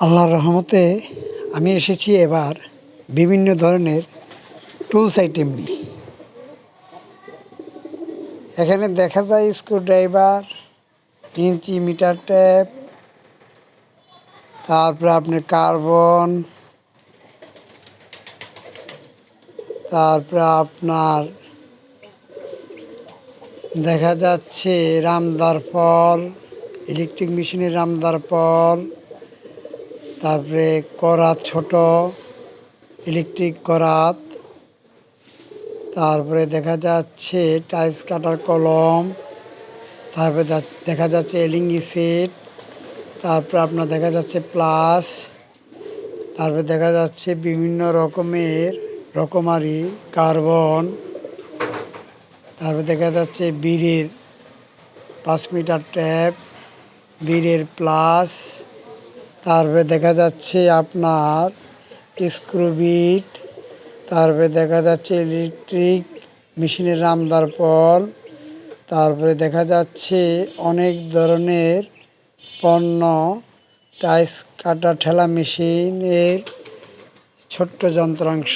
আল্লাহর রহমতে আমি এসেছি এবার বিভিন্ন ধরনের টুলস আইটেম নিয়ে। এখানে দেখা যায় স্ক্রুড্রাইভার, ইঞ্চি, মিটার টেপ, তারপরে আপনার কার্বন, তারপরে আপনার দেখা যাচ্ছে রামদার ফল, ইলেকট্রিক মেশিনের রামদার ফল, তারপরে করাত, ছোট ইলেকট্রিক করাত, তারপরে দেখা যাচ্ছে টাইলস কাটার কলম, তারপরে দেখা যাচ্ছে এলিঙ্গি সেট, তারপরে আপনার দেখা যাচ্ছে প্লাস, তারপরে দেখা যাচ্ছে বিভিন্ন রকমারি কার্বন, তারপরে দেখা যাচ্ছে বীরের 5 মিটার ট্যাপ, বীরের প্লাস, তারপরে দেখা যাচ্ছে আপনার স্ক্রুবিট, তারপরে দেখা যাচ্ছে ইলেকট্রিক মেশিনের রামদার পল, তারপরে দেখা যাচ্ছে অনেক ধরনের পণ্য, টাইলস কাটা ঠেলা মেশিনের ছোট্ট যন্ত্রাংশ,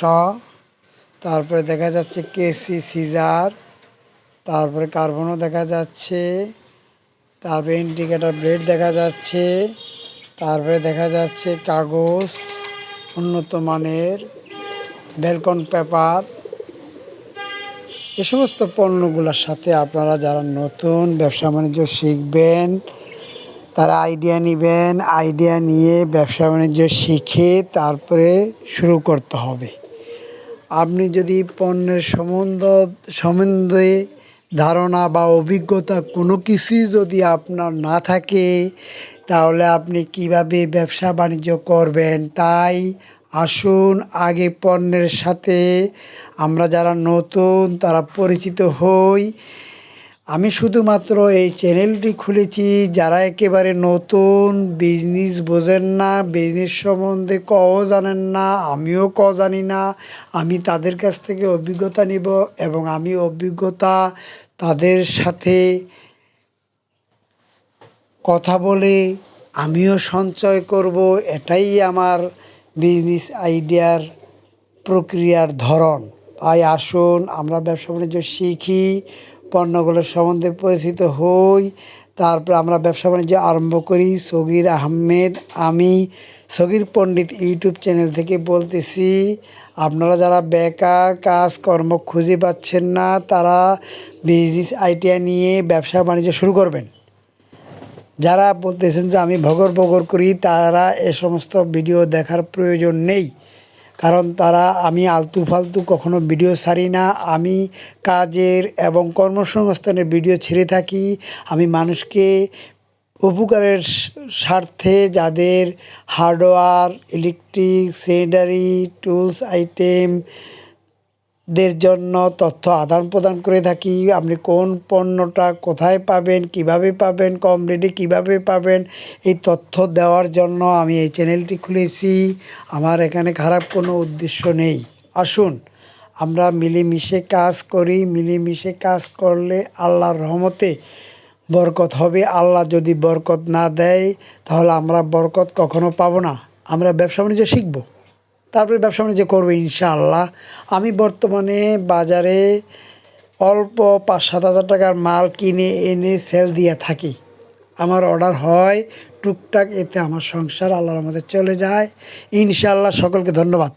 তারপরে দেখা যাচ্ছে কেসি, সিজার, তারপরে কার্বনও দেখা যাচ্ছে, তারপরে ইন্ডিকেটর ব্লেড দেখা যাচ্ছে, তারপরে দেখা যাচ্ছে কাগজ, উন্নত মানের ব্যালকন পেপার। এ সমস্ত পণ্যগুলোর সাথে আপনারা যারা নতুন ব্যবসা বাণিজ্য শিখবেন তারা আইডিয়া নেবেন, আইডিয়া নিয়ে ব্যবসা বাণিজ্য শিখে তারপরে শুরু করতে হবে। আপনি যদি পণ্যের সম্বন্ধে ধারণা বা অভিজ্ঞতা কোনো কিছুই যদি আপনার না থাকে তাহলে আপনি কিভাবে ব্যবসা বাণিজ্য করবেন? তাই আসুন আগে পণ্যের সাথে আমরা যারা নতুন তারা পরিচিত হই। আমি শুধুমাত্র এই চ্যানেলটি খুলেছি যারা একেবারে নতুন, বিজনেস বোঝেন না, বিজনেস সম্বন্ধে জানেন না, আমিও জানি না। আমি তাদের কাছ থেকে অভিজ্ঞতা নিব এবং আমি অভিজ্ঞতা তাদের সাথে কথা বলে আমিও সঞ্চয় করব। এটাই আমার বিজনেস আইডিয়ার প্রক্রিয়ার ধরন। তাই আসুন আমরা ব্যবসা বাণিজ্য শিখি, পণ্যগুলোর সম্বন্ধে পরিচিত হই, তারপর আমরা ব্যবসা বাণিজ্য আরম্ভ করি। সগির আহমেদ, আমি সগির পণ্ডিত ইউটিউব চ্যানেল থেকে বলতেছি। আপনারা যারা বেকার কাজকর্ম খুঁজে পাচ্ছেন না তারা বিজনেস আইডিয়া নিয়ে ব্যবসা বাণিজ্য শুরু করবেন। যারা বলতেছেন যে আমি ভগর ভগর করি তারা এ সমস্ত ভিডিও দেখার প্রয়োজন নেই, কারণ আমি আলতু ফালতু কখনো ভিডিও ছাড়ি না। আমি কাজের এবং কর্মসংস্থানের ভিডিও ছেড়ে থাকি। আমি মানুষকে উপকারের স্বার্থে যাদের hardware, electric, sanitary tools item দের জন্য তথ্য আদান প্রদান করে থাকি। আপনি কোন পণ্যটা কোথায় পাবেন, কিভাবে পাবেন, কম রেটে কীভাবে পাবেন, এই তথ্য দেওয়ার জন্য আমি এই চ্যানেলটি খুলেছি। আমার এখানে খারাপ কোনো উদ্দেশ্য নেই। আসুন আমরা মিলেমিশে কাজ করি। মিলেমিশে কাজ করলে আল্লাহর রহমতে বরকত হবে। আল্লাহ যদি বরকত না দেয় তাহলে আমরা বরকত কখনো পাবো না। আমরা ব্যবসা বাণিজ্য শিখব, তারপরে ব্যবসা বাণিজ্য করবো ইনশাআল্লাহ। আমি বর্তমানে বাজারে অল্প 5-7 হাজার টাকার মাল কিনে এনে সেল দিয়ে থাকি। আমার অর্ডার হয় টুকটাক, এতে আমার সংসার আল্লাহর রহমতে চলে যায় ইনশাআল্লাহ। সকলকে ধন্যবাদ।